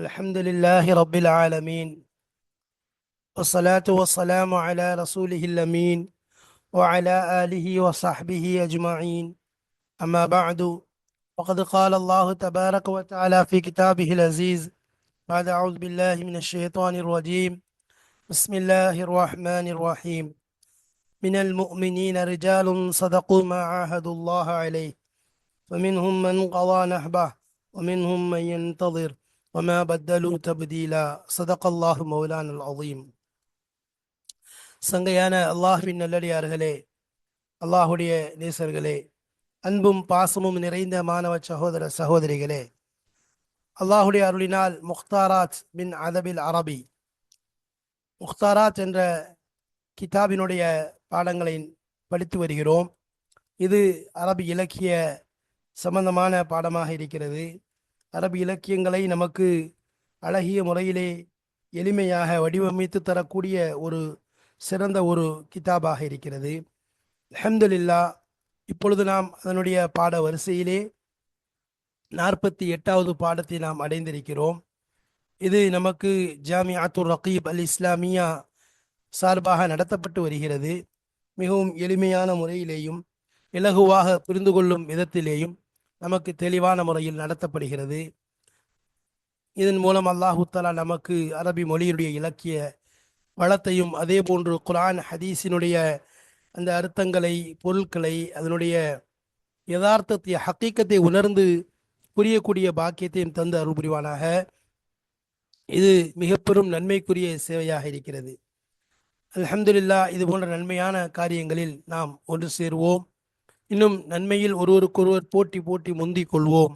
الحمد لله رب العالمين، والصلاة والسلام على رسوله الأمين وعلى آله وصحبه أجمعين. أما بعد، وقد قال الله تبارك وتعالى في كتابه العزيز بعد أعوذ بالله من الشيطان الرجيم. بسم الله الرحمن الرحيم. من المؤمنين رجال صدقوا ما عاهدوا الله عليه، فمنهم من قضى نحبه ومنهم من ينتظر وما بدلوا تبديلا. صدق الله مولانا العظيم. சங்கையான அல்லாஹுவின் நல்லடியார்களே, அல்லாஹுடைய நேசர்களே, அன்பும் பாசமும் நிறைந்த மாணவ சகோதர சகோதரிகளே, அல்லாஹுடைய அருளினால் முக்தாராத் பின் அதபில் அரபி, முக்தாராத் என்ற கிதாபினுடைய பாடங்களை படித்து வருகிறோம். இது அரபி இலக்கிய சம்பந்தமான பாடமாக இருக்கிறது. அரபி இலக்கியங்களை நமக்கு அழகிய முறையிலே எளிமையாக வடிவமைத்து தரக்கூடிய ஒரு சிறந்த ஒரு கிதாபாக இருக்கிறது. அல்ஹம்துலில்லாஹ், இப்பொழுது நாம் அதனுடைய பாட வரிசையிலே 48வது பாடத்தை நாம் அடைந்திருக்கிறோம். இது நமக்கு ஜாமிஅத்துர் ரகீப் அல் இஸ்லாமியா சார்பாக நடத்தப்பட்டு வருகிறது. மிகவும் எளிமையான முறையிலேயும் இலகுவாக புரிந்து கொள்ளும் விதத்திலேயும் நமக்கு தெளிவான முறையில் நடத்தப்படுகிறது. இதன் மூலம் அல்லாஹு தஆலா நமக்கு அரபி மொழியுடைய இலக்கிய வளத்தையும் அதே போன்று குர்ஆன் ஹதீஸினுடைய அந்த அர்த்தங்களை, பொருட்களை, அதனுடைய யதார்த்தத்தை, ஹக்கீக்கத்தை உணர்ந்து புரியக்கூடிய பாக்கியத்தையும் தந்து அருள் புரிவானாக. இது மிக பெரும் நன்மைக்குரிய சேவையாக இருக்கிறது. அல்ஹம்துலில்லாஹ், இது போன்ற நன்மையான காரியங்களில் நாம் ஒன்று சேருவோம். இன்னும் நன்மையில் ஒருவருக்கொருவர் போட்டி முந்திக் கொள்வோம்.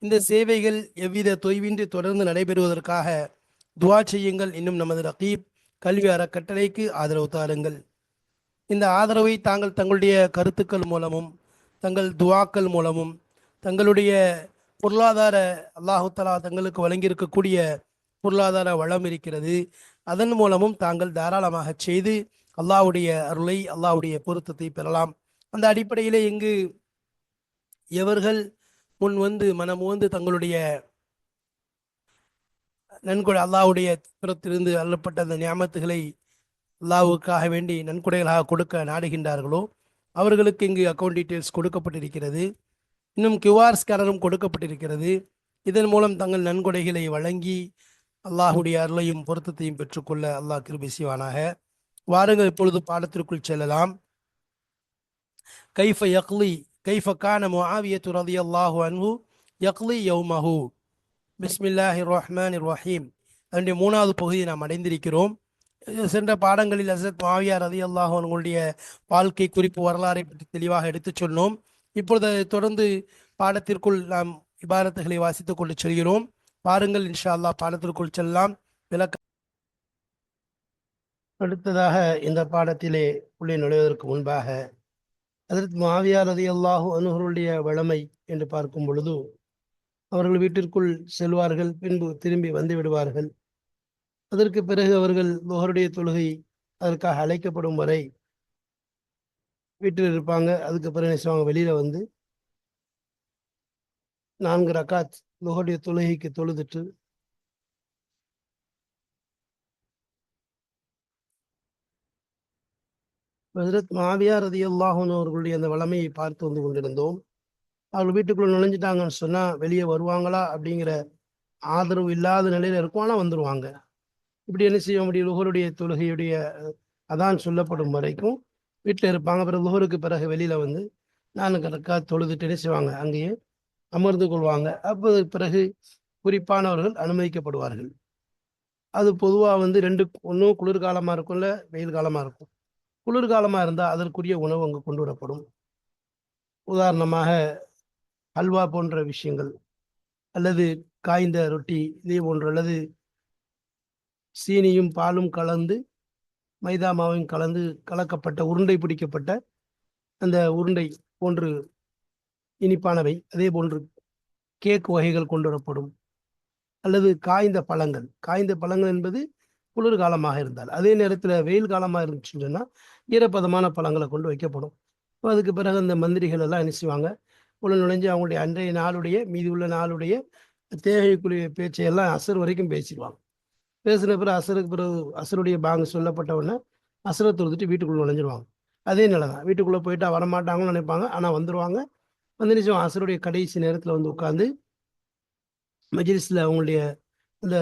இந்த சேவைகள் எவ்வித தொய்வின்றி தொடர்ந்து நடைபெறுவதற்காக துவா செய்யுங்கள். இன்னும் நமது ரகீப் கல்வி அறக்கட்டளைக்கு ஆதரவு தாருங்கள். இந்த ஆதரவை தாங்கள் தங்களுடைய கருத்துக்கள் மூலமும் தங்கள் துவாக்கள் மூலமும் தங்களுடைய பொருளாதார, அல்லாஹு தஆலா தங்களுக்கு வழங்கியிருக்கக்கூடிய பொருளாதார வளம் இருக்கிறது, அதன் மூலமும் தாங்கள் தாராளமாக செய்து அல்லாஹ்வுடைய அருளை, அல்லாஹ்வுடைய பொருத்தத்தை பெறலாம். அந்த அடிப்படையிலே இங்கு எவர்கள் முன் வந்து மனம் வந்து தங்களுடைய நன்கொடை, அல்லாஹ்வுடைய புறத்திலிருந்து அள்ளப்பட்ட அந்த நியாமத்துகளை அல்லாஹ்வுக்காக வேண்டி நன்கொடைகளாக கொடுக்க நாடுகின்றார்களோ அவர்களுக்கு இங்கு அக்கௌண்ட் டீட்டெயில்ஸ் கொடுக்கப்பட்டிருக்கிறது. இன்னும் கியூஆர் ஸ்கேனரும் கொடுக்கப்பட்டிருக்கிறது. இதன் மூலம் தங்கள் நன்கொடைகளை வழங்கி அல்லாஹ்வுடைய அருளையும் பொருத்தத்தையும் பெற்றுக்கொள்ள அல்லாஹ் கிருபை செய்வானாக. வாருங்கள், இப்பொழுது பாடத்திற்குள் செல்லலாம். கைஃப கான முஆவியத்து ரலியல்லாஹு அன்ஹு யக்லி யௌமஹு. பிஸ்மில்லாஹிர் ரஹ்மானிர் ரஹீம். அதனுடைய 3வது பகுதியை நாம் அடைந்திருக்கிறோம். சென்ற பாடங்களில் ஹஸரத் முஆவியா ரலியல்லாஹு அன்ஹுடைய வாழ்க்கை குறிப்பு வரலாறை பற்றி தெளிவாக எடுத்துச் சொன்னோம். இப்பொழுது அதை தொடர்ந்து பாடத்திற்குள் நாம் இபாரத்துகளை வாசித்துக் கொண்டு செல்கிறோம். பாருங்கள், இன்ஷா அல்லாஹ் பாடத்திற்குள் செல்லலாம். விளக்க அடுத்ததாக இந்த பாடத்திலே உள்ளே நுழைவதற்கு முன்பாக ஹஸரத் முஆவியா ரலியல்லாஹு அன்ஹுடைய வளமை என்று பார்க்கும் பொழுது, அவர்கள் வீட்டிற்குள் செல்வார்கள், பின்பு திரும்பி வந்து விடுவார்கள். அதற்கு பிறகு அவர்கள் லுஹருடைய தொழுகை அதற்காக அழைக்கப்படும் வரை வீட்டில் இருப்பாங்க. அதுக்கு பிறகு என்ன செய்வாங்க, வெளியில வந்து 4 ரக்காத் லுஹருடைய தொழுகைக்கு தொழுதுட்டு ஹஸரத் முஆவியா ரலியல்லாஹு அன்ஹு அவர்களுடைய அந்த வளமையை பார்த்து வந்து கொண்டிருந்தோம். அவர்கள் வீட்டுக்குள்ள நுழைஞ்சிட்டாங்கன்னு சொன்னா வெளியே வருவாங்களா அப்படிங்கிற ஆதரவு இல்லாத நிலையில இருக்கும், ஆனா வந்துருவாங்க. இப்படி என்ன செய்ய முடியும், லுஹருடைய தொழுகையுடைய அதான் சொல்லப்படும் வரைக்கும் வீட்டில் இருப்பாங்க. பிறகு லுஹருக்கு பிறகு வெளியில வந்து 4 ரக்காத் தொழுதுட்டு என்ன செய்வாங்க, அங்கேயே அமர்ந்து கொள்வாங்க. அப்போது பிறகு குறிப்பானவர்கள் அனுமதிக்கப்படுவார்கள். அது பொதுவாக வந்து ஒன்றும் குளிர்காலமாக இருக்கும், இல்லை வெயில் காலமாக இருக்கும். குளிர்காலமாக இருந்தால் அதற்குரிய உணவு அங்கு கொண்டு வரப்படும். உதாரணமாக ஹல்வா போன்ற விஷயங்கள், அல்லது காய்ந்த ரொட்டி இதே போன்ற, அல்லது சீனியும் பாலும் கலந்து மைதா மாவையும் கலந்து கலக்கப்பட்ட உருண்டை பிடிக்கப்பட்ட அந்த உருண்டை போன்று இனிப்பானவை, அதே போன்று கேக் வகைகள் கொண்டு வரப்படும். அல்லது காய்ந்த பழங்கள் என்பது குளிர்காலமாக இருந்தால், அதே நேரத்தில் வெயில் காலமாக இருந்துச்சுன்னு சொன்னால் ஈரப்பதமான பழங்களை கொண்டு வைக்கப்படும். அதுக்கு பிறகு அந்த மந்திரிகள் எல்லாம் என்ன செய்வாங்க, உள்ள நுழைஞ்சு அவங்களுடைய அன்றைய நாளுடைய மீதி உள்ள நாளுடைய தேவைக்குரிய பேச்சையெல்லாம் அசர் வரைக்கும் பேசிடுவாங்க. பேசின பிறகு அசருக்கு பிறகு அசருடைய பாங்கு சொல்லப்பட்ட உடனே அசரை தொழுதுட்டு வீட்டுக்குள்ளே நுழைஞ்சிருவாங்க. அதே நிலை தான், வீட்டுக்குள்ளே போயிட்டா வரமாட்டாங்கன்னு நினைப்பாங்க, ஆனால் வந்துடுவாங்க. வந்து நிச்சயம் அசருடைய கடைசி நேரத்தில் வந்து உட்காந்து மஜ்லிஸில் அவங்களுடைய அந்த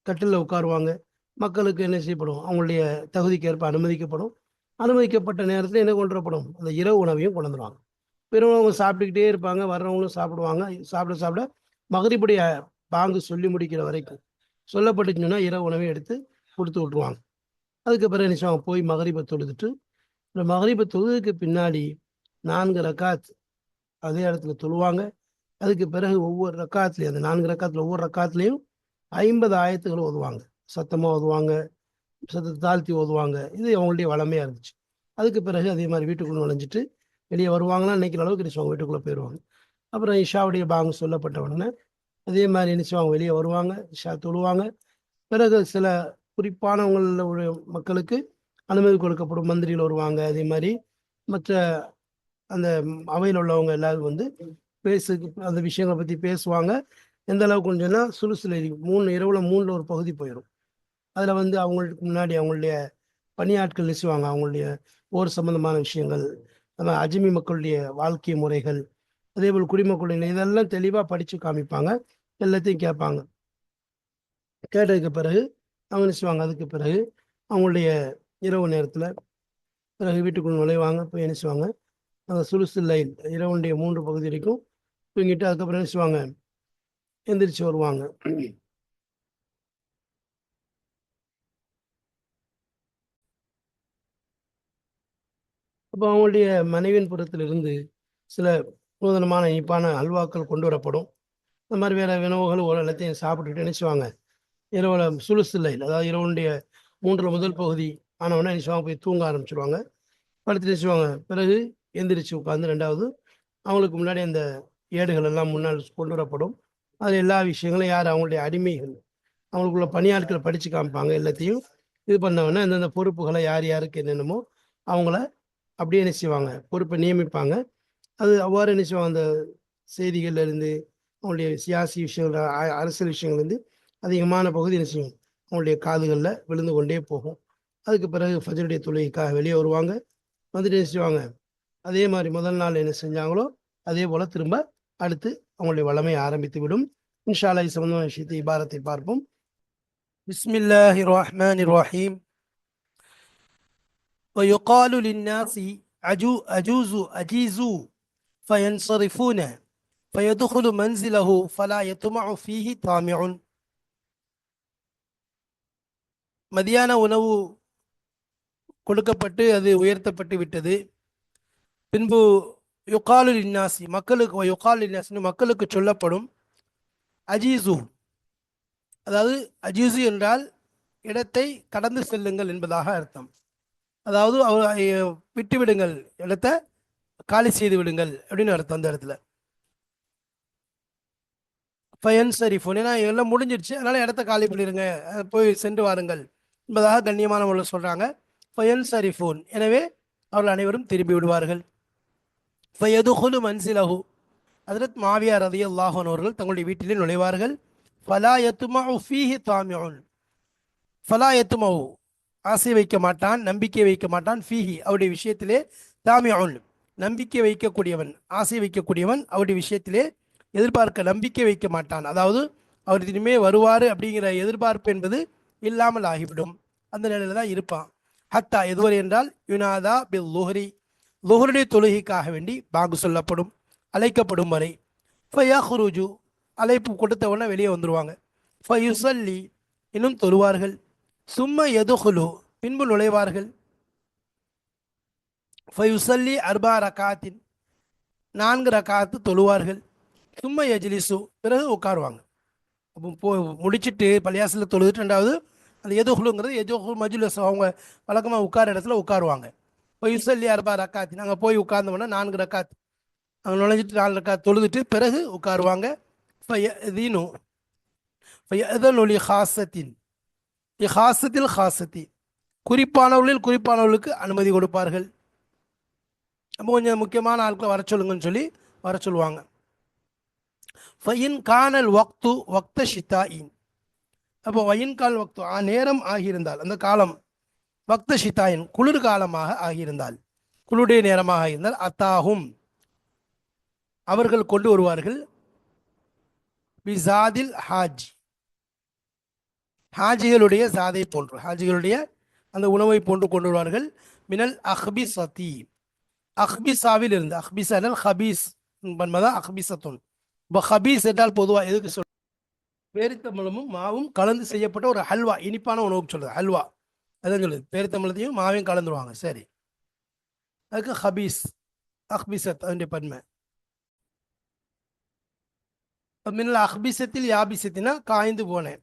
கட்டிலில் உட்காருவாங்க. மக்களுக்கு என்ன செய்யப்படும், அவங்களுடைய தகுதிக்கு ஏற்ப அனுமதிக்கப்படும். அனுமதிக்கப்பட்ட நேரத்தில் என்ன கொண்டு வரப்படும், அந்த இரவு உணவையும் கொண்டு வந்துடுவாங்க. பெரும்பாலும் சாப்பிட்டுக்கிட்டே இருப்பாங்க, வர்றவங்களும் சாப்பிடுவாங்க. சாப்பிட சாப்பிட மகரிபுடைய பாங்கு சொல்லி முடிக்கிற வரைக்கும் சொல்லப்பட்டுச்சுன்னா இரவு உணவை எடுத்து கொடுத்து விட்ருவாங்க. அதுக்கு பிறகு நிச்சயம் போய் மகரிபை தொழுதுட்டு, இந்த மகரிபை தொழுதுக்கு பின்னாடி 4 ரக்காத் அதே இடத்துல தொழுவாங்க. அதுக்கு பிறகு ஒவ்வொரு ரக்காத்துலையும், அந்த 4 ரக்காத்தில் ஒவ்வொரு ரக்காத்துலையும் 50 ஆயத்துகள் ஓதுவாங்க. சத்தமாக ஓதுவாங்க, சத்தத்தை தாழ்த்தி ஓதுவாங்க. இது அவங்களுடைய வளமையாக இருந்துச்சு. அதுக்கு பிறகு அதே மாதிரி வீட்டுக்குள்ளே நுழைஞ்சிட்டு வெளியே வருவாங்கன்னா நினைக்கிற அளவுக்கு நினைச்சுவாங்க வீட்டுக்குள்ளே போயிடுவாங்க. அப்புறம் இஷாவுடைய பாங்கு சொல்லப்பட்ட உடனே அதே மாதிரி நினைச்சுவாங்க வெளியே வருவாங்க, இஷா தொழுவாங்க. பிறகு சில குறிப்பானவங்களுடைய மக்களுக்கு அனுமதி கொடுக்கப்படும். மந்திரிகள் வருவாங்க, அதே மாதிரி மற்ற அந்த அவையில் உள்ளவங்க எல்லாரும் வந்து அந்த விஷயங்களை பற்றி பேசுவாங்க. எந்த அளவுக்கு சொன்னால் சுறுசுலை 3 இரவுல 3ல் ஒரு பகுதி போயிடும். அதில் வந்து அவங்களுக்கு முன்னாடி அவங்களுடைய பணியாட்கள் நிசுவாங்க, அவங்களுடைய போர் சம்பந்தமான விஷயங்கள், அஜ்மி மக்களுடைய வாழ்க்கை முறைகள், அதே போல் குடிமக்களுடைய இதெல்லாம் தெளிவாக படித்து காமிப்பாங்க. எல்லாத்தையும் கேட்பாங்க. கேட்டதுக்கு பிறகு அவங்க நினைச்சுவாங்க. அதுக்கு பிறகு அவங்களுடைய இரவு நேரத்தில் பிறகு வீட்டுக்குள் நுழைவாங்க. போய் நினைச்சுவாங்க அந்த சுலுசுல்லைல் இரவுடைய 3 பகுதி வரைக்கும் தூங்கிட்டு அதுக்கப்புறம் நினைச்சுவாங்க எந்திரிச்சு வருவாங்க. அப்போ அவங்களுடைய மனைவியின் புறத்திலிருந்து சில நூதனமான இனிப்பான அல்வாக்கள் கொண்டு வரப்படும். இந்த மாதிரி வேறு உணவுகள் ஒரு எல்லாத்தையும் சாப்பிட்டுட்டு நினைச்சுவாங்க இரவுல சுலுசுல்லைல், அதாவது இரவுடைய 3 முதல் பகுதி ஆனவொடனே நினைச்சுவாங்க போய் தூங்க ஆரம்பிச்சிருவாங்க. படுத்து நினைச்சுவாங்க. பிறகு எந்திரிச்சு உட்காந்து 2வது அவங்களுக்கு முன்னாடி அந்த ஏடுகள் எல்லாம் முன்னால் கொண்டு வரப்படும். அதில் எல்லா விஷயங்களும் யார் அவங்களுடைய அடிமைகள் அவங்களுக்குள்ள பணியாட்களை படித்து காமிப்பாங்க. எல்லாத்தையும் இது பண்ணவொடனே அந்தந்த பொறுப்புகளை யார் யாருக்கு என்னென்னமோ அவங்கள அப்படியே என்ன செய்வாங்க, பொறுப்பை நியமிப்பாங்க. அது அவ்வாறு என்ன செய்வாங்க, அந்த செய்திகள்லேருந்து அவங்களுடைய சியாசி விஷயங்கள், அரசியல் விஷயங்கள்லேருந்து அதிகமான பகுதி என்ன செய்யும் அவங்களுடைய காதுகளில் விழுந்து கொண்டே போகும். அதுக்கு பிறகு ஃபஜ்ருடைய தொழுகைக்காக வெளியே வருவாங்க. வந்துட்டு என்ன செய்வாங்க, அதே மாதிரி முதல் நாள் என்ன செஞ்சாங்களோ அதே போல் திரும்ப அடுத்து அவங்களுடைய வளமையை ஆரம்பித்து விடும். இன்ஷா அல்லாஹ் சம்பந்தமான விஷயத்தை இபாரத்தை பார்ப்போம். பிஸ்மில்லாஹி ரஹ்மானிர் ரஹீம். ويقال للناس أجيزوا فينصرفون فيدخل منزله فلا يطمع فيه طامع. மதியான உணவு கொடுக்கப்பட்டு அது உயர்த்தப்பட்டு விட்டது. பின்பு யுகாலு லின்னாசி மக்களுக்கு, யுகாலு லின்னாசி மக்களுக்கு சொல்லப்படும், அஜீசு, அதாவது அஜீசு என்றால் இடத்தை கடந்து செல்லுங்கள் என்பதாக அர்த்தம். அதாவது விட்டு விடுங்கள், இடத்தை காலி செய்து விடுங்கள் அப்படின்னு அர்த்தம் அந்த இடத்துல. ஃபயன் சரிஃபோன், ஏன்னா எல்லாம் முடிஞ்சிருச்சு, அதனால இடத்த காலி பண்ணிடுங்க, போய் சென்று வாருங்கள் என்பதாக கண்ணியமானவர்கள் சொல்றாங்க. ஃபயன் சரிஃபோன், எனவே அவர்கள் அனைவரும் திரும்பி விடுவார்கள். ஃபயதுகுலு மன்சிலஹு, ஹஜ்ரத் மாவியா ரலியல்லாஹு அன்ஹு அவர்கள் தங்களுடைய வீட்டிலே நுழைவார்கள். ஃபலா யத்மஉ ஃபீஹி தாமிஉன், ஃபலா யத்மஉ ஆசை வைக்க மாட்டான், நம்பிக்கை வைக்க மாட்டான், ஃபீஹி அவருடைய விஷயத்திலே, தாமிஉன் நம்பிக்கை வைக்கக்கூடியவன், ஆசை வைக்கக்கூடியவன் அவருடைய விஷயத்திலே எதிர்பார்க்க நம்பிக்கை வைக்க மாட்டான். அதாவது அவர் இனிமே வருவார் அப்படிங்கிற எதிர்பார்ப்பு என்பது இல்லாமல் ஆகிவிடும். அந்த நிலையில தான் இருப்பான். ஹத்தா எதுவரை என்றால் யுனாதா பில் லுஹரி, லுஹருடைய தொழுகைக்காக வேண்டி பாங்கு சொல்லப்படும், அழைக்கப்படும் வரை. ஃபயஹ்ருஜு, அழைப்பு கொடுத்த உடனே வெளியே வந்துடுவாங்க. ஃபயுசல்லி, இன்னும் தொழுவார்கள். சும்ம யதுகுலு, பின்பு நுழைவார்கள். ஃபயுசல்லி அர்பா ரகாத்தின், 4 ரகாத்து தொழுவார்கள். சும்ம யஜ்லிசு, பிறகு உட்காருவாங்க. அப்போ முடிச்சுட்டு பள்ளியாசில் தொழுதுட்டு 2வது அந்த எதுகுலுங்கிறது எஜோகுல் மஜ்லிஸ், அவங்க வழக்கமாக உட்கார இடத்துல உட்காருவாங்க. இப்போ யுசல்லி அர்பா ரக்காத்தி, நாங்கள் போய் உட்கார்ந்தோம்னா 4 ரக்காத், அங்கே நுழைஞ்சிட்டு 4 ரக்காத் தொழுதுட்டு பிறகு உட்காருவாங்க. ஃபயதீனு ஃபயதனு ஹாசத்தின், ஹாசத்தில் ஹாசத்தி, குறிப்பானவர்களில் குறிப்பானவர்களுக்கு அனுமதி கொடுப்பார்கள். அப்போ கொஞ்சம் முக்கியமான ஆட்களை வர சொல்லுங்கன்னு சொல்லி வர சொல்லுவாங்க. ஃபயின் கானல் வக்து வக்த ஷித்தாயின். அப்போ வயின் கால் வக்து நேரம் ஆகியிருந்தால், அந்த காலம் வக்த ஷித்தாயின் குளிர் காலமாக ஆகியிருந்தால், குளுடைய நேரமாக இருந்தால், அத்தாஹும் அவர்கள் கொண்டு வருவார்கள், பிசாதில் ஹாஜ் ஹாஜிகளுடைய சாதை போன்று, ஹாஜிகளுடைய அந்த உணவை போன்று கொண்டு வருவார்கள். மினல் அஹ்பிசதி, அஹ்பிசாவில் இருந்து, அஹ்பிசல் ஹபீஸ் என்பதா அஹ்பிசத்துன். இப்போ ஹபீஸ் என்றால் பொதுவாக எதுக்கு சொல், பேரித்தம்பழமும் மாவும் கலந்து செய்யப்பட்ட ஒரு ஹல்வா, இனிப்பான உணவுக்கு சொல்லுது ஹல்வா, அதான் சொல்லுது. பேரித்தம்பழத்தையும் மாவையும் கலந்துருவாங்க, சரி, அதுக்கு ஹபீஸ், அஹ்பிசத் அதனுடைய பன்மை. மின்னல் அஹ்பிசத்தில் யாபிசத்தினா காய்ந்து போனேன்,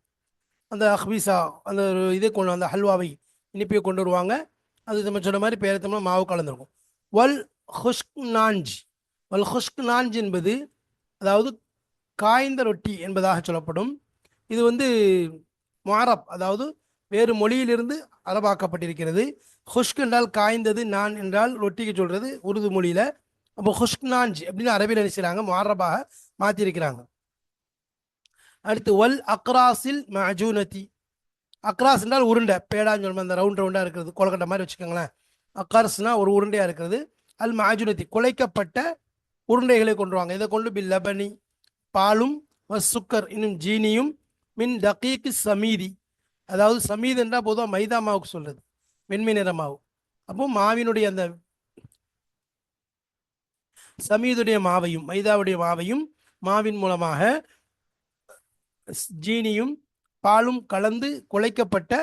அந்த அஹ்பிசா அந்த இதை கொண்டு, அந்த ஹல்வாவை இனிப்பையை கொண்டு வருவாங்க. அது நம்ம சொன்ன மாதிரி பேரித்தம்பழம் மாவு கலந்துருக்கும். வல் ஹுஷ்க் நாஞ்ச், வல் ஹுஷ்க் நாஞ்ச் என்பது அதாவது காய்ந்த ரொட்டி என்பதாக சொல்லப்படும். இது வந்து மாரப், அதாவது வேறு மொழியிலிருந்து அரபாக்கப்பட்டிருக்கிறது. ஹுஷ்க் என்றால் காய்ந்தது, நான் என்றால் ரொட்டிக்கு சொல்றது உருது மொழியில. அப்போ ஹுஷ்க் நாஞ்ச் அப்படின்னு அரபியில் நினைச்சாங்க, மாரபாக மாற்றிருக்கிறாங்க. அடுத்து வல் அக்ராசில் மஜூனதி, அக்ராஸ் என்றால் உருண்டை, பேடான்னு சொல்லுவோம், அந்த ரவுண்ட் ரவுண்டாக இருக்கிறது, கொலக்கட்டை மாதிரி வச்சுக்கோங்களேன். அக்ராஸ்னா ஒரு உருண்டையாக இருக்கிறது. அல் மஜூனதி குலைக்கப்பட்ட உருண்டைகளை கொண்டுருவாங்க. இதை கொண்டு பில் லபனி பாலும், சுக்கர் இன்னும் ஜீனியும், மின் தகீக்கு சமீதி, அதாவது சமீத் என்றால் பொதுவாக மைதா மாவுக்கு சொல்றது, வெண்மை நிற மாவு. அப்போ மாவினுடைய அந்த சமீதுடைய மாவையும் மைதாவுடைய மாவையும் மாவின் மூலமாக ஜீனியும் பாலும் கலந்து குலைக்கப்பட்டு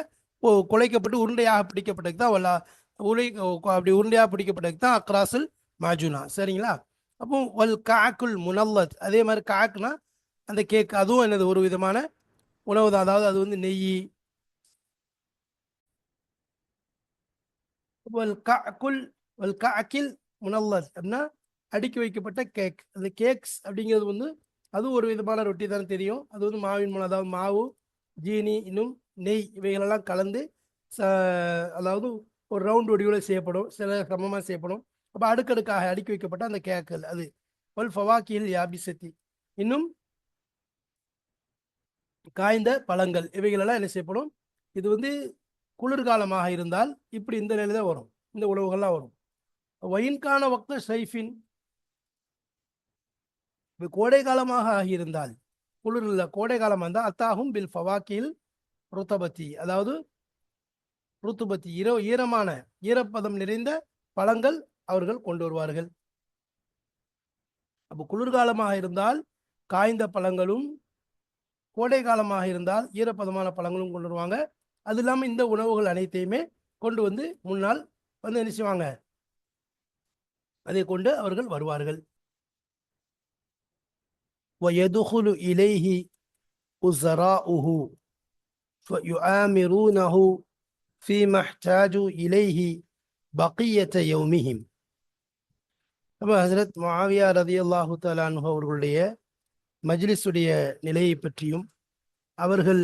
உருண்டையாக பிடிக்கப்பட்டதுக்கு தான் அப்படி உருண்டையாக பிடிக்கப்பட்டதுக்கு தான் அக்ராசுல் மாஜூனா, சரிங்களா. அப்போ வல் காக்குல் முனல்லத், அதே மாதிரி காக்குனா அந்த கேக், அதுவும் என்னது ஒரு விதமான உணவு தான். அதாவது அது வந்து நெய். வல் காக்குல் வல் காக்கில் முனல்லத் அப்படின்னா அடுக்கி வைக்கப்பட்ட கேக். அந்த கேக்ஸ் அப்படிங்கிறது வந்து அது ஒரு விதமான ரொட்டி தான் தெரியும். அது வந்து மாவின் மூலம், அதாவது மாவு, ஜீனி இன்னும் நெய் இவைகளெல்லாம் கலந்து அதாவது ஒரு ரவுண்ட் வடிவில் செய்யப்படும், சில சமமாக செய்யப்படும். அப்போ அடுக்கடுக்காக அடுக்கி வைக்கப்பட்ட அந்த கேக்கள் அது. வல் ஃபவாக்கில் யாபிசத்தி, இன்னும் காய்ந்த பழங்கள் இவைகளெல்லாம் என்ன செய்யப்படும். இது வந்து குளிர்காலமாக இருந்தால் இப்படி இந்த நிலை தான் வரும், இந்த உணவுகள்லாம் வரும். வயின்கான வக்த ஷைஃபின், கோடை காலமாக ஆகியிருந்தால், குளிரில் கோடை காலமாக இருந்தால், அத்தாகும் பில் ஃபவாக்கில் ருத்தபத்தி, அதாவது ருத்துபத்தி ஈரமான ஈரப்பதம் நிறைந்த பழங்கள் அவர்கள் கொண்டு வருவார்கள். அப்போ குளிர்காலமாக இருந்தால் காய்ந்த பழங்களும், கோடை காலமாக இருந்தால் ஈரப்பதமான பழங்களும் கொண்டு வருவாங்க. அது இல்லாமல் இந்த உணவுகள் அனைத்தையுமே கொண்டு வந்து முன்னால் வந்து என்ன செய்வாங்க, அதை கொண்டு அவர்கள் வருவார்கள். وَيَدْخُلُ إِلَيْهِ أُزَرَاؤُهُ فَيُؤَامِرُونَهُ فِيمَا احْتَاجُوا إِلَيْهِ بَقِيَّةَ يَوْمِهِمْ. அப்போ ஹசரத் முஆவியா ரலியல்லாஹு தஆலா அன்ஹு அவர்களுடைய மஜ்லிஸுடைய நிலையை பற்றியும், அவர்கள்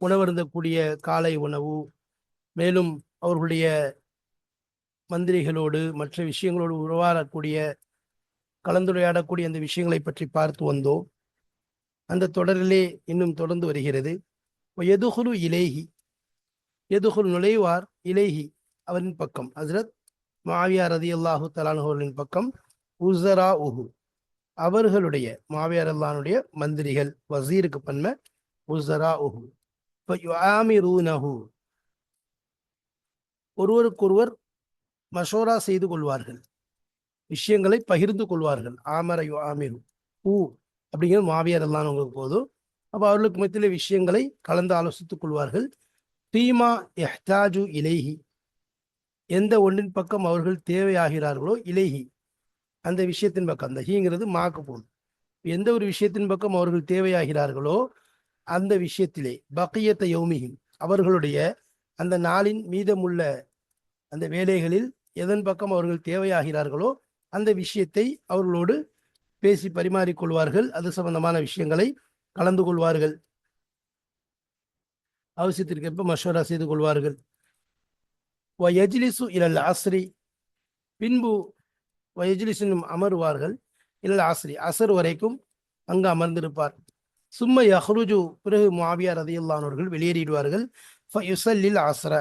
உணவருந்தக்கூடிய காலை உணவு, மேலும் அவர்களுடைய மந்திரிகளோடு மற்ற விஷயங்களோடு உருவாடக்கூடிய கலந்துரையாடக்கூடிய அந்த விஷயங்களை பற்றி பார்த்து வந்தோம். அந்த தொடரிலே இன்னும் தொடர்ந்து வருகிறது. எதுகுலு இலேஹி, எதுகுல் நுழைவார், இலேஹி அவரின் பக்கம், ஹசரத் முஆவியா ரலியல்லாஹு தஆலா அன்ஹு அவர்களின் பக்கம், உஸரா உஹு அவர்களுடைய, முஆவியா ரலியல்லாஹுடைய மந்திரிகள், வசீருக்கு பன்மை உஸரா உஹு, ஃபயுஆமிரூனஹு ஒருவருக்கொருவர் மஷோரா செய்து கொள்வார்கள், விஷயங்களை பகிர்ந்து கொள்வார்கள். ஆமர யு ஆமிரு ஊ அப்படிங்கிறது முஆவியா ரலியல்லாஹு அன்ஹுவுக்கு போதும். அப்போ அவர்களுக்கு மத்தியிலே விஷயங்களை கலந்து ஆலோசித்துக் கொள்வார்கள். ஃபீமா இஹ்தாஜு இலைஹி, எந்த ஒன்றின் பக்கம் அவர்கள் தேவையாகிறார்களோ, இலைஹி அந்த விஷயத்தின் பக்கம், அந்த ஹீங்கிறது மாக்கு போகுது, எந்த ஒரு விஷயத்தின் பக்கம் அவர்கள் தேவையாகிறார்களோ அந்த விஷயத்திலே, பக்கியத்த யௌமிஹிம் அவர்களுடைய அந்த நாளின் மீதமுள்ள அந்த வேலைகளில் எதன் பக்கம் அவர்கள் தேவையாகிறார்களோ அந்த விஷயத்தை அவர்களோடு பேசி பரிமாறிக்கொள்வார்கள். அது சம்பந்தமான விஷயங்களை கலந்து கொள்வார்கள், அவசியத்திற்கேற்ப மஷோரா செய்து கொள்வார்கள். வயஜ்லிசு இலல் அஸ்ரி, பின்பு வயஜ்லிசு அமருவார்கள், இலல் அஸ்ரி அசர் வரைக்கும், அங்கு அமர்ந்திருப்பார். சும்ம யஹ்ருஜு, பிறகு முஆவியா ரலியல்லாஹு அவர்கள் வெளியேறிடுவார்கள். ஃபயுஸல்லில் அஸ்ர,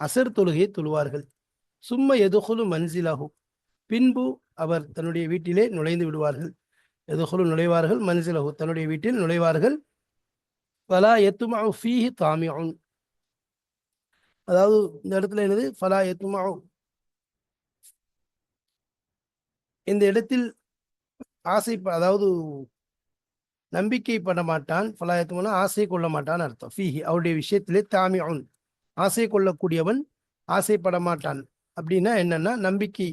அசர் தொழுகையை தொழுவார்கள். சும்ம யதுகுலு மன்சிலஹு, பின்பு அவர் தன்னுடைய வீட்டிலே நுழைந்து விடுவார்கள். யதுகுலு நுழைவார்கள், மன்சிலஹு தன்னுடைய வீட்டில் நுழைவார்கள். ஃபலா யத்மஉ ஃபீஹி தாமிஉன், அதாவது இந்த இடத்துல என்னது, ஃபலா யத்மஉ, இந்த இடத்தில் ஆசை, அதாவது நம்பிக்கை பண்ண மாட்டான். ஃபலாயத்துமனா ஆசை கொள்ள மாட்டான் அர்த்தம். ஃபீஹி அவருடைய விஷயத்திலே தாமிஉன், ஆசை கொள்ளக்கூடியவன், ஆசைப்பட மாட்டான். அப்படின்னா என்னன்னா, நம்பிக்கை,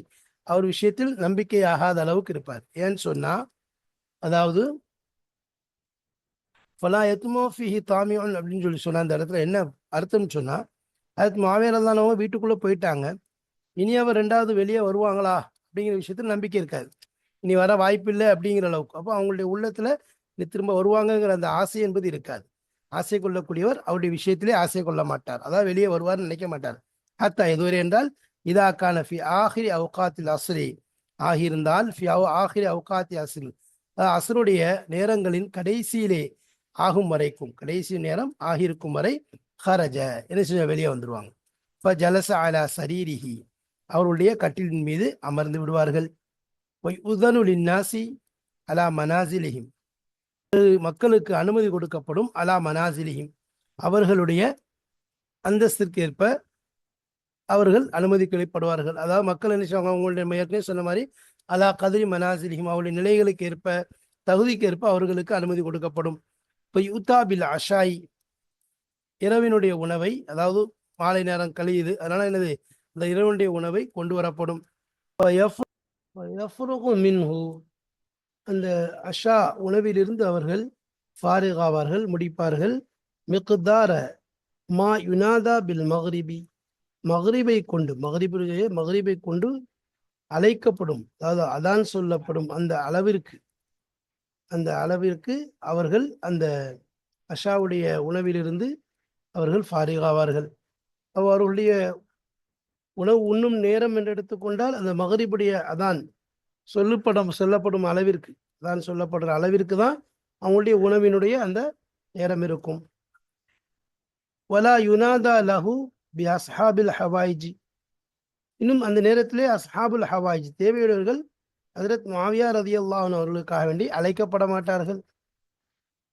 அவர் விஷயத்தில் நம்பிக்கை ஆகாத அளவுக்கு இருப்பார். ஏன்னு சொன்னா, அதாவது ஃபலாயத்துமோ ஃபீஹி தாமிஉன் அப்படின்னு சொன்னா அந்த இடத்துல என்ன அர்த்தம்னு சொன்னா, அதுக்கு மாவேரதானவங்க வீட்டுக்குள்ள போயிட்டாங்க, இனி அவர் ரெண்டாவது வெளியே வருவாங்களா அப்படிங்கிற விஷயத்தில் நம்பிக்கை இருக்காது. இனி வர வாய்ப்பில்லை அப்படிங்கிற அளவுக்கு. அப்போ அவங்களுடைய உள்ளத்துல இனி திரும்ப வருவாங்கங்கிற அந்த ஆசை என்பது இருக்காது. ஆசை கொள்ளக்கூடியவர் அவருடைய விஷயத்திலே ஆசை கொள்ள மாட்டார், அதாவது வெளியே வருவார்னு நினைக்க மாட்டார். ஹத்தா எதுவரை என்றால், இதாக்கான ஃபி ஆஹிரி அவுகாத்தில் அஸ்ரி, ஆகியிருந்தால் ஃபி ஆஹிரி அவுகாத்தி அஸ்ரி, அஸ்ருடைய நேரங்களின் கடைசியிலே ஆகும் வரைக்கும், கடைசி நேரம் ஆகியிருக்கும் வரை, ஹரஜ என்ன செஞ்ச வெளியே வந்துடுவாங்க. இப்போ ஜலச அலா சரீரிஹி, அவருடைய கட்டிலின் மீது அமர்ந்து விடுவார்கள். உதனு லின்னாசி அலா மனாசிலிஹிம், மக்களுக்கு அனுமதி கொடுக்கப்படும். அலா மனாசிலிஹிம், அவர்களுடைய அந்தஸ்திற்கு ஏற்ப அவர்கள் அனுமதிக்கப்படுவார்கள். அதாவது மக்கள் என்ன செய்வாங்க, அவங்களுடைய ஏற்கனவே சொன்ன மாதிரி அலா கதிரி மனாசிலிஹிம், அவருடைய நிலைகளுக்கு ஏற்ப, தகுதிக்கு ஏற்ப அவர்களுக்கு அனுமதி கொடுக்கப்படும். இப்போ யுத்தாபில் அஷாய், இரவினுடைய உணவை, அதாவது மாலை நேரம் கழியுது, அதனால என்னது, இந்த இரவனுடைய உணவை கொண்டு வரப்படும். மின்ஹு, அந்த அஷா உணவிலிருந்து அவர்கள் ஃபாரிகாவார்கள், முடிப்பார்கள். மிக்தார மா யுனாதா பில் மக்ரிபி, மக்ரிபை கொண்டு, மக்ரிபை கொண்டு அழைக்கப்படும், அதாவது அதான் சொல்லப்படும் அந்த அளவிற்கு, அந்த அளவிற்கு அவர்கள் அந்த அஷாவுடைய உணவிலிருந்து அவர்கள் ஃபாரிகாவார்கள். அவர்களுடைய உணவு உண்ணும் நேரம் என்று எடுத்துக்கொண்டால், அந்த மகரிபுடைய அதான் சொல்லப்படும் அளவிற்கு, அதான் சொல்லப்படுற அளவிற்கு தான் அவங்களுடைய உணவினுடைய அந்த நேரம் இருக்கும். வலா யுனாதா லஹு பி அஸ்ஹாபில் ஹவாயிஜி, இன்னும் அந்த நேரத்திலே அஸ்ஹாபுல் ஹவாயிஜ், தேவையுடையவர்கள், ஹஜ்ரத் முஆவியா ரலியல்லாஹு அன்ஹு அவர்களுக்காக வேண்டி அழைக்கப்பட மாட்டார்கள்.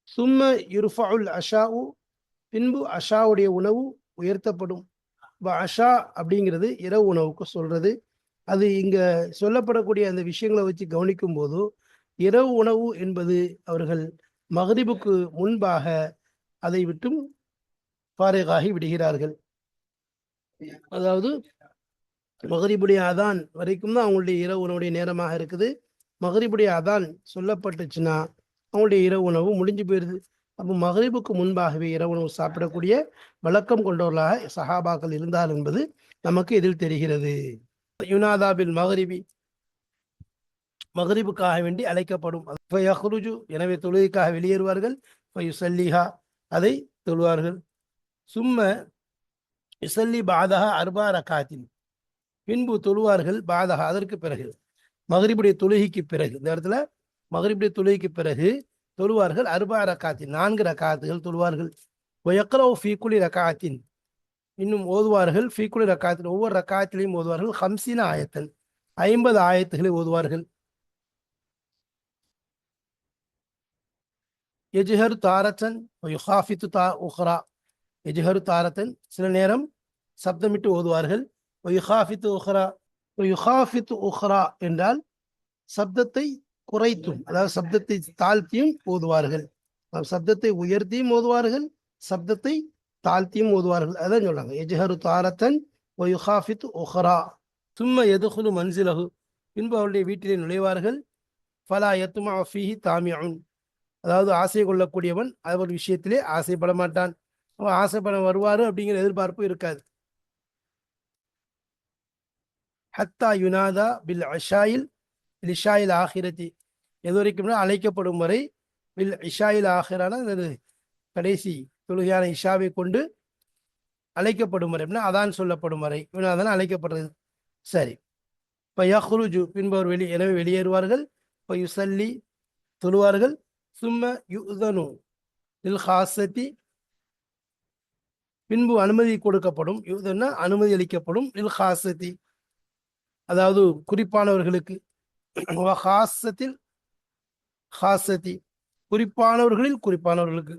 சும்ம யுர்ஃபஉல் அஷாஉ, பின்பு அஷாவுடைய உணவு உயர்த்தப்படும். அஷா அப்படிங்கிறது இரவு உணவுக்கு சொல்றது. அது இங்க சொல்லப்படக்கூடிய அந்த விஷயங்களை வச்சு கவனிக்கும் போது, இரவு உணவு என்பது அவர்கள் மகரிபுக்கு முன்பாக அதை விட்டும் ஃபாரிகாகி விடுகிறார்கள். அதாவது மகரிபுடைய அதான் வரைக்கும் தான் அவங்களுடைய இரவு உணவுடைய நேரமாக இருக்குது. மகரிபுடைய அதான் சொல்லப்பட்டுச்சுன்னா அவங்களுடைய இரவு உணவு முடிஞ்சு போயிருது. அப்போ மகரிபுக்கு முன்பாகவே இரவு உணவு சாப்பிடக்கூடிய வழக்கம் கொண்டவர்களாக சஹாபாக்கள் இருந்தார் என்பது நமக்கு இதில் தெரிகிறது. யுனாதாபில் மகரிபி, மகரிபுக்காக வேண்டி அழைக்கப்படும். எனவே தொழுகைக்காக வெளியேறுவார்கள். அதை தொழுவார்கள். சும்ம யுசல்லி பாதகா அர்பா ரகாத்தின், பின்பு தொழுவார்கள். பாதகா அதற்கு பிறகு, மகரிபுடைய தொழுகைக்கு பிறகு, இந்த இடத்துல மகரிபுடைய தொழுகைக்கு பிறகு தொழுவார்கள். அர்பா ரகாத்தின், 4 ரகாத்துகள் தொழுவார்கள். வயக்ரவு ஃபீக்குலி ரகாத்தின், இன்னும் ஓதுவார்கள். ஃபீக்குலி ரகாத்தின், ஒவ்வொரு ரகாத்திலையும் ஓதுவார்கள். 50 ஆயத்தன், 50 ஆயத்துகளை ஓதுவார்கள். எஜ்ஹரு தாரத்தன் யுஹாஃபித்து உஹ்ரா, எஜ்ஹரு தாரத்தன் சில நேரம் சப்தமிட்டு ஓதுவார்கள். யுஹாஃபித்து உஹ்ரா, யுஹாஃபித்து உஹ்ரா என்றால் சப்தத்தை குறைத்தும், அதாவது சப்தத்தை தாழ்த்தியும் ஓதுவார்கள். சப்தத்தை உயர்த்தியும் ஓதுவார்கள், சப்தத்தை தாழ்த்தியும் ஓதுவார்கள். அதான் சொல்றாங்க, எஜ்ஹரு தாரத்தன் யுஹாஃபித்து உஹ்ரா. சும்ம யதுகுலு மன்சிலஹு, பின்பு அவருடைய வீட்டிலே நுழைவார்கள். ஃபலா யத்மா ஃபீஹி தாமிஉன், அதாவது ஆசை கொள்ளக்கூடியவன் அவர் விஷயத்திலே ஆசைப்பட மாட்டான். அவன் ஆசைப்பட வருவாரு அப்படிங்கிற எதிர்பார்ப்பு இருக்காது. ஹத்தா யுனாதா பில் இஷாயில் இஷாயில் ஆஹிரத்தி, எது வரைக்கும் அழைக்கப்படும் வரை, பில் இஷாயில் ஆஹிரான கடைசி தொழுகையான இஷாவை கொண்டு அழைக்கப்படும் வரை, அதான் சொல்லப்படும் வரை யுனாதான் அழைக்கப்படுறது. சரி. இப்போ யஹ்ருஜு, பின்பு அவர் எனவே வெளியேறுவார்கள். இப்போ யுசல்லி தொழுவார்கள். சும்ம யுதனு இல் ஹாசத்தி, பின்பு அனுமதி கொடுக்கப்படும். யுதன்னா அனுமதி அளிக்கப்படும். இல் ஹாசத்தி, அதாவது குறிப்பானவர்களுக்கு. ஹாசத்தில் ஹாசத்தி, குறிப்பானவர்களில் குறிப்பானவர்களுக்கு.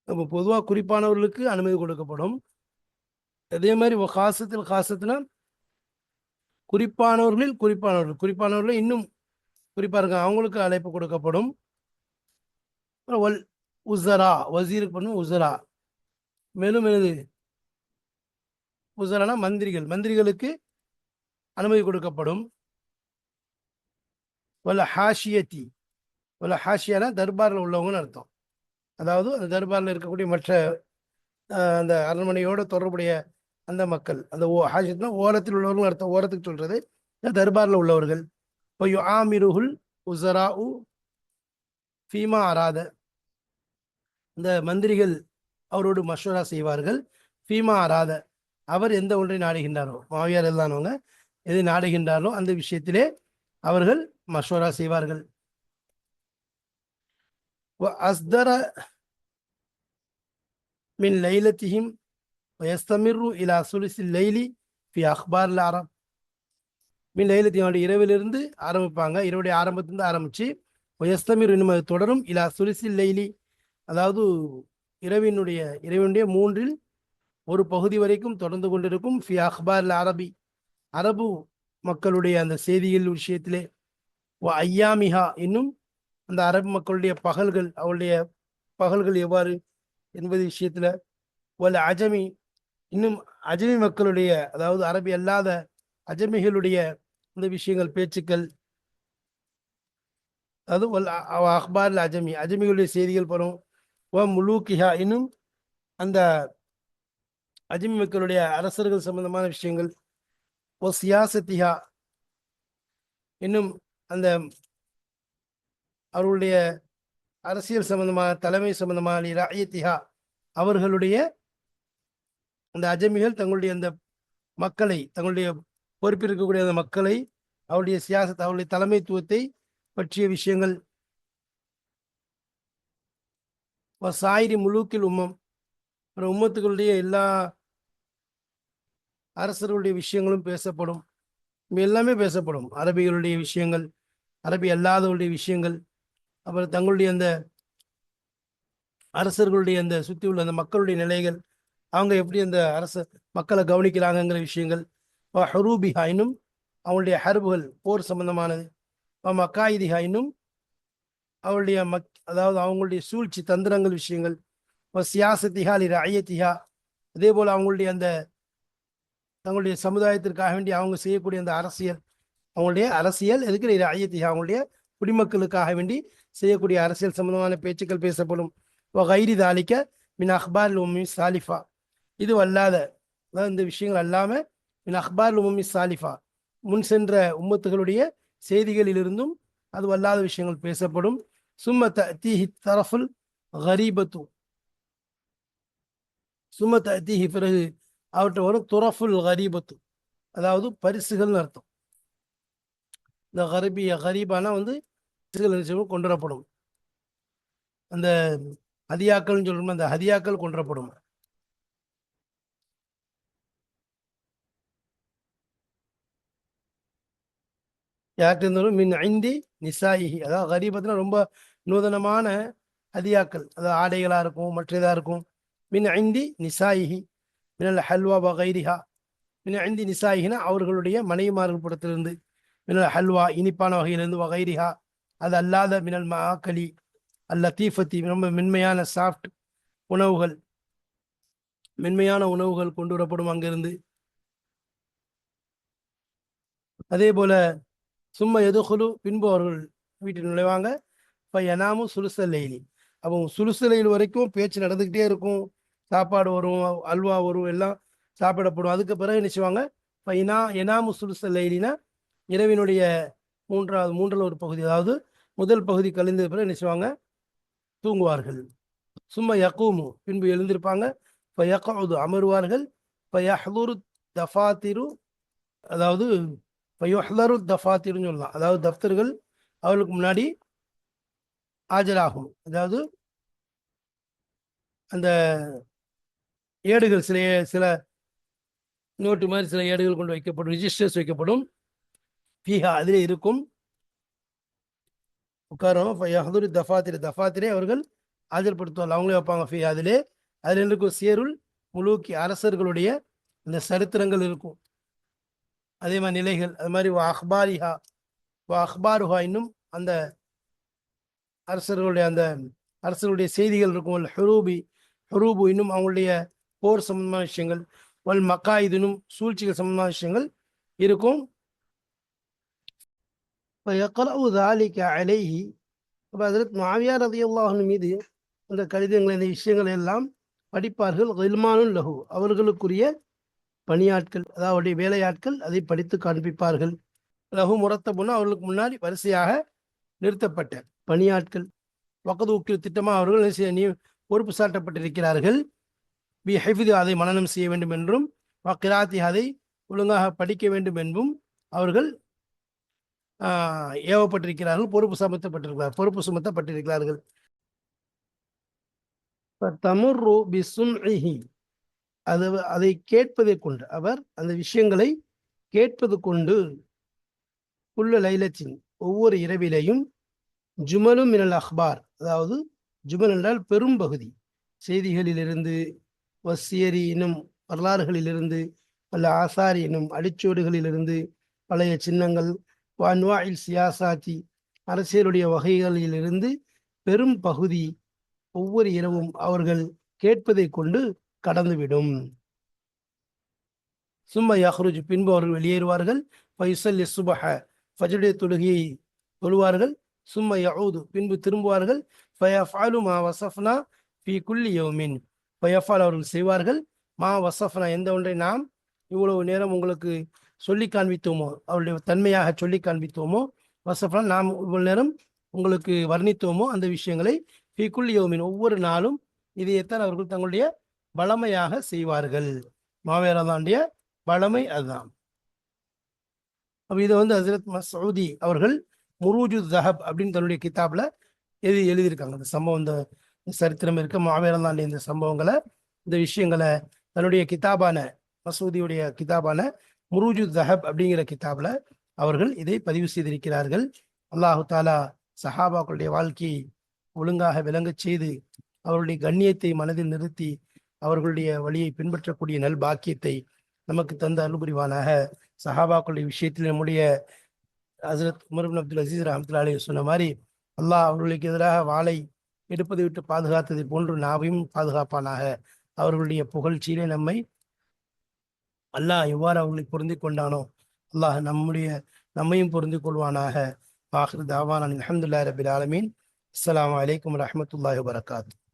அப்போ பொதுவாக குறிப்பானவர்களுக்கு அனுமதி கொடுக்கப்படும். அதே மாதிரி ஹாசத்தில் ஹாசத்துனா குறிப்பானவர்களில் குறிப்பானவர்கள், குறிப்பானவர்கள் இன்னும் குறிப்பாக இருக்காங்க, அவங்களுக்கு அழைப்பு கொடுக்கப்படும். வல் உசரா, வசீருக்கு பண்ணும் உசரா. மேலும் எனது உசரானா மந்திரிகள், மந்திரிகளுக்கு அனுமதி கொடுக்கப்படும். வல்ல ஹாஷியத்தி, வல்ல ஹாஷியானா தர்பாரில் உள்ளவங்கன்னு அர்த்தம். அதாவது அந்த தர்பாரில் இருக்கக்கூடிய மற்ற அந்த அரண்மனையோட தொடர்புடைய அந்த மக்கள், அந்த ஹாஷியத்னா ஓரத்தில் உள்ளவர்கள் அர்த்தம். ஓரத்துக்கு சொல்றது தர்பாரில் உள்ளவர்கள். இப்போ ஆமிருஹுல் உசரா உ ஃபீமா அராத, இந்த மந்திரிகள் அவரோடு மஷூரா செய்வார்கள். ஃபீமா அராத, அவர் எந்த ஒன்றை நாடுகின்றாரோ, மாவியார் எழுதானவங்க எதை நாடுகின்றாரோ அந்த விஷயத்திலே அவர்கள் மஷூரா செய்வார்கள். அஸ்தர மின் லைலத்திஹிம் வயஸ்தமிரு இலா சுலிசில் லைலி ஃபி அக்பார் அரப். மின் லைலத்தியோட இரவிலிருந்து ஆரம்பிப்பாங்க, இரவுடைய ஆரம்பத்திலிருந்து ஆரம்பிச்சு வயஸ்தமிர் இன்னும் அது தொடரும். இலா சுலிசில் லைலி, அதாவது இரவினுடைய மூன்றில் ஒரு பகுதி வரைக்கும் தொடர்ந்து கொண்டிருக்கும். ஃபி அக்பார் அரபி, அரபு மக்களுடைய அந்த செய்திகள் விஷயத்திலே. ஐயாமிஹா, இன்னும் அந்த அரபு மக்களுடைய பகல்கள், அவளுடைய பகல்கள் எவ்வாறு என்பது விஷயத்துல. வல் அஜமி, இன்னும் அஜமி மக்களுடைய, அதாவது அரபி அல்லாத அஜமிகளுடைய இந்த விஷயங்கள், பேச்சுக்கள். அதாவது அக்பார் அஜமி, அஜமிகளுடைய செய்திகள் வரும். முலூக்கிஹா, இன்னும் அந்த அஜமி மக்களுடைய அரசர்கள் சம்பந்தமான விஷயங்கள். சியாசத்திஹா, இன்னும் அந்த அவர்களுடைய அரசியல் சம்பந்தமான, தலைமை சம்பந்தமான. ராயத்திஹா, அவர்களுடைய அந்த அஜமிகள் தங்களுடைய அந்த மக்களை, தங்களுடைய பொறுப்பில் இருக்கக்கூடிய அந்த மக்களை, அவருடைய சியாசத், அவருடைய தலைமைத்துவத்தை பற்றிய விஷயங்கள். சாயிரி முழுக்கில் உம்மத்துகளுடைய எல்லா அரசர்களுடைய விஷயங்களும் பேசப்படும். எல்லாமே பேசப்படும். அரபிகளுடைய விஷயங்கள், அரபி அல்லாதவருடைய விஷயங்கள், அப்புறம் தங்களுடைய அந்த அரசர்களுடைய அந்த சுற்றி உள்ள அந்த மக்களுடைய நிலைகள், அவங்க எப்படி அந்த மக்களை கவனிக்கிறாங்கிற விஷயங்கள். ஹரூபிஹா, இன்னும் அவங்களுடைய ஹர்புகள், போர் சம்பந்தமானது. மக்காயிதிஹா, இன்னும் அவளுடைய அதாவது அவங்களுடைய சூழ்ச்சி தந்திரங்கள் விஷயங்கள். சியாசத்திஹா லி ரஅய்யத்திஹா, அதே போல் அவங்களுடைய அந்த தங்களுடைய சமுதாயத்திற்காக வேண்டி அவங்க செய்யக்கூடிய அந்த அரசியல், அவங்களுடைய அரசியல் எதுக்கு ரஅய்யத்திஹா, அவங்களுடைய குடிமக்களுக்காக வேண்டி செய்யக்கூடிய அரசியல் சம்பந்தமான பேச்சுக்கள் பேசப்படும். கைரி தாலிக்க மின் அக்பார் உம்மி சாலிஃபா, இது அல்லாத, அதாவது இந்த விஷயங்கள் அல்லாம மின் அக்பார் உம்மி சாலிஃபா, முன் சென்ற உம்மத்துகளுடைய செய்திகளிலிருந்தும் அது அல்லாத விஷயங்கள் பேசப்படும். சும்ம தஅதீஹி தரஃபுல் கரீபத்து, சும்ம தஅதீஹி, பிறகு அவற்றை வரும் துரஃபுல் கரீபத்து, அதாவது பரிசுகள்னு அர்த்தம். இந்த கரீபானா கொண்டு வரப்படும். அந்த ஹதியாக்கள் சொல்லணும், அந்த ஹதியாக்கள் கொண்டுவரப்படும். யார்கிட்ட இருந்தாலும் மின் ஐந்தி நிசாயிஹி, அதாவது கரீபத்துல ரொம்ப நூதனமான ஹதியாக்கள், அதாவது ஆடைகளா இருக்கும், மற்றதா இருக்கும். மின் ஐந்தி நிசாயிஹி மினல் ஹல்வா வகைரிஹா, மின் ஐந்தி நிசாயிஹினா அவர்களுடைய மனைவிமார்கள் புறத்திலிருந்து. மினல் ஹல்வா, இனிப்பான வகையிலிருந்து. வகைரிஹா, அது அல்லாத. மினல் மாக்கலி அல்ல தீஃபத்தி, ரொம்ப மென்மையான சாஃப்ட் உணவுகள், மென்மையான உணவுகள் கொண்டு வரப்படும் அங்கிருந்து. அதே போல சும்மா எதுகுலு, பின்பு அவர்கள் வீட்டில் நுழைவாங்க. இப்போ எனாமும் சுலுசலைலி, அப்போ சுலுசலையில் வரைக்கும் பேச்சு நடந்துக்கிட்டே இருக்கும். சாப்பாடு வரும், அல்வா வரும், எல்லாம் சாப்பிடப்படும். அதுக்கு பிறகு நினைச்சுவாங்க இப்போ எனாமு சுலுசலைலினா இரவினுடைய மூன்றில் ஒரு பகுதி, அதாவது முதல் பகுதி கழிந்த பிறகு நினைச்சுவாங்க தூங்குவார்கள். சும்மா யக்கூமு, பின்பு எழுந்திருப்பாங்க. இப்போ யக்கூது, அமருவார்கள். இப்போ யஹ்லுரு தஃபாத்திரு, அதாவது இப்போ யுஹ்லரு தஃபாத்திருன்னு சொல்லலாம், அதாவது தஃப்தர்கள் அவர்களுக்கு முன்னாடி ஆஜராகும். அதாவது அந்த ஏடுகள் சில சில நோட்டு மாதிரி சில ஏடுகள் கொண்டு வைக்கப்படும், ரிஜிஸ்டர்ஸ் வைக்கப்படும். ஃபீஹா அதிலே இருக்கும். உட்காரும் தஃபாத்திரே அவர்கள் ஆஜர்படுத்துவார்கள், அவங்களே வைப்பாங்க. ஃபீஹா அதிலே அதில் இருக்கும் சேருள் முலூக்கி அரசர்களுடைய அந்த சரித்திரங்கள் இருக்கும். அதே மாதிரி நிலைகள், அது மாதிரி அஹ்பாருஹா இன்னும் அந்த அரசர்களுடைய செய்திகள் இருக்கும். ஹுரூபு இன்னும் அவங்களுடைய போர் சம்பந்தமான விஷயங்கள், வல் மக்காயிதுனும் சூழ்ச்சிகள் சம்பந்தமான விஷயங்கள் இருக்கும். மாவியா ரலியல்லாஹு அன்ஹு மீது அந்த கடிதங்கள், இந்த விஷயங்கள் எல்லாம் படிப்பார்கள். கில்மானுன் லஹு அவர்களுக்குரிய பணியாட்கள், அதாவது வேலையாட்கள் அதை படித்து காண்பிப்பார்கள். லஹு முரத்தபுன்னா அவர்களுக்கு முன்னாடி வரிசையாக நிறுத்தப்பட்ட பணியாட்கள். வக்கது ஊக்கில் திட்டமாக அவர்கள் பொறுப்பு சாட்டப்பட்டிருக்கிறார்கள். பி ஹைஃபிது அதை மனனம் செய்ய வேண்டும் என்றும், கிராத்தி அதை ஒழுங்காக படிக்க வேண்டும் என்றும் அவர்கள் ஏவப்பட்டிருக்கிறார்கள், பொறுப்பு சுமத்தப்பட்டிருக்கிறார்கள். தமுர்ரு பிசும்இஹி அதை கேட்பதை கொண்டு, அவர் அந்த விஷயங்களை கேட்பது கொண்டு, குல்ல லைலத்தின் ஒவ்வொரு இரவிலையும், ஜுமலும் மினல் அஹ்பார் அதாவது ஜுமல் என்றால் பெரும் பகுதி செய்திகளிலிருந்து, வசியரி எனும் வரலாறுகளிலிருந்து, பல ஆசாரி எனும் அடிச்சோடுகளிலிருந்து, பழைய சின்னங்கள், வான்வாயில் சியாசாத்தி அரசியலுடைய வகைகளிலிருந்து பெரும் பகுதி ஒவ்வொரு இரவும் அவர்கள் கேட்பதை கொண்டு கடந்துவிடும். சும்மா யஹ்ருஜ் பின்பு அவர்கள் வெளியேறுவார்கள். ஃபயுஸல்லி சுபஹ ஃபஜ்ருடைய தொழுகையை தொழுவார்கள். சும்மா யஊது பின்பு திரும்புவார்கள். ஃபயஃஅலு மா வஸஃப்னா ஃபீ குல்லி யௌமின் ஃபயஃஅல் அவர்கள் செய்வார்கள். மா வஸஃப்னா எந்த ஒன்றை நாம் இவ்வளவு நேரம் உங்களுக்கு சொல்லி காண்பித்தோமோ, அவருடைய தன்மையாக சொல்லி காண்பித்தோமோ, வஸஃப்னா நாம் இவ்வளவு நேரம் உங்களுக்கு வர்ணித்தோமோ அந்த விஷயங்களை ஃபீ குல்லி யௌமின் ஒவ்வொரு நாளும் இதைத்தான் அவர்கள் தங்களுடைய வளமையாக செய்வார்கள். மாவேரதாண்டிய வளமை அதுதான். அப்போ இதை ஹசரத் மசூதி அவர்கள் முரூஜு தஹப் அப்படின்னு தன்னுடைய கிதாப்ல எழுதியிருக்காங்க. இந்த சம்பவம், இந்த சரித்திரம் இருக்க மாவேரதாண்டிய இந்த சம்பவங்களை, இந்த விஷயங்களை தன்னுடைய கிதாபான மசூதியுடைய கிதாபான முரூஜு தஹப் அப்படிங்கிற கிதாப்ல அவர்கள் இதை பதிவு செய்திருக்கிறார்கள். அல்லாஹு தாலா சஹாபாக்களுடைய வாழ்க்கையை ஒழுங்காக விளங்கச் செய்து அவர்களுடைய கண்ணியத்தை மனதில் நிறுத்தி அவர்களுடைய வழியை பின்பற்றக்கூடிய நல் பாக்கியத்தை நமக்கு தந்த அருள்புரிவானாக. சஹாபாக்களுடைய விஷயத்தில் நம்முடைய ஹசரத் உமர் இப்னு அப்துல் அசீஸ் ரஹ்மத்துல்லாஹி அலைஹி சொன்ன மாதிரி, அல்லாஹ் அவர்களுக்கு எதிராக வாளை எடுப்பதை விட்டு பாதுகாத்ததை போன்று நாவையும் பாதுகாப்பானாக. அவர்களுடைய புகழ்ச்சியிலே அல்லாஹ் எவ்வாறு அவர்களை பொருந்தி கொண்டானோ அல்லாஹ் நம்மையும் பொருந்தி கொள்வானாக. ஆஹிர் தாவானா அல்ஹம்துலில்லாஹி ரப்பில் ஆலமீன். அஸ்ஸலாமு அலைக்கும் வரஹ்மத்துல்லாஹி வபரகாத்துஹு.